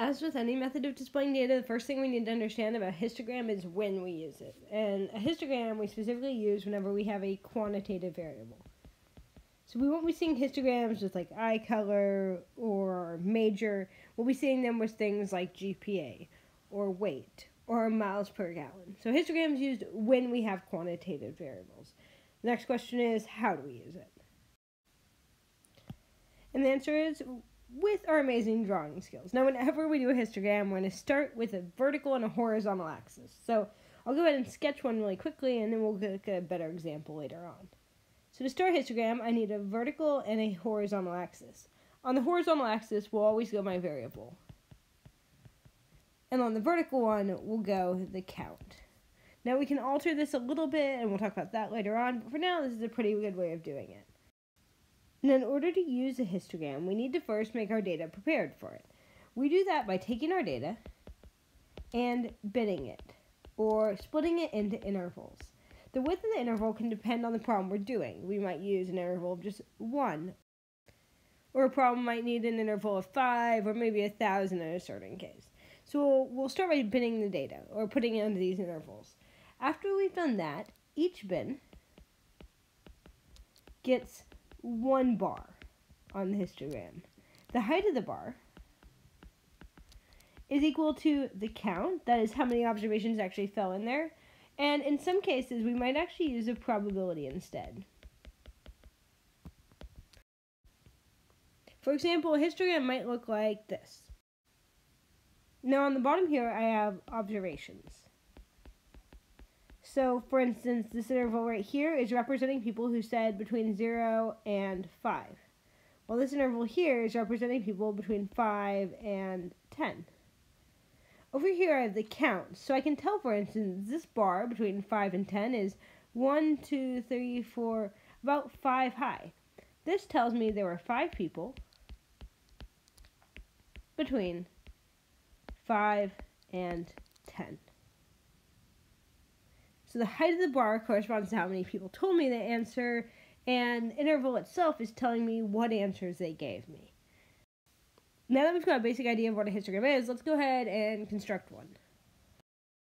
As with any method of displaying data, the first thing we need to understand about a histogram is when we use it. And a histogram we specifically use whenever we have a quantitative variable. So we won't be seeing histograms with like eye color or major. We'll be seeing them with things like GPA or weight or miles per gallon. So histograms used when we have quantitative variables. The next question is, how do we use it? And the answer is with our amazing drawing skills. Now, whenever we do a histogram, we're going to start with a vertical and a horizontal axis. So I'll go ahead and sketch one really quickly, and then we'll get a better example later on. So to start a histogram, I need a vertical and a horizontal axis. On the horizontal axis, we'll always go my variable. And on the vertical one, we'll go the count. Now we can alter this a little bit, and we'll talk about that later on, but for now, this is a pretty good way of doing it. Now, in order to use a histogram, we need to first make our data prepared for it. We do that by taking our data and binning it, or splitting it into intervals. The width of the interval can depend on the problem we're doing. We might use an interval of just 1, or a problem might need an interval of 5, or maybe 1,000 in a certain case. So we'll start by binning the data, or putting it into these intervals. After we've done that, each bin gets 1 bar on the histogram. The height of the bar is equal to the count, that is how many observations actually fell in there, and in some cases we might actually use a probability instead. For example, a histogram might look like this. Now on the bottom here I have observations. So, for instance, this interval right here is representing people who said between 0 and 5. While this interval here is representing people between 5 and 10. Over here I have the count. So I can tell, for instance, this bar between 5 and 10 is 1, 2, 3, 4, about 5 high. This tells me there were 5 people between 5 and 10. So the height of the bar corresponds to how many people told me the answer, and the interval itself is telling me what answers they gave me. Now that we've got a basic idea of what a histogram is, let's go ahead and construct one.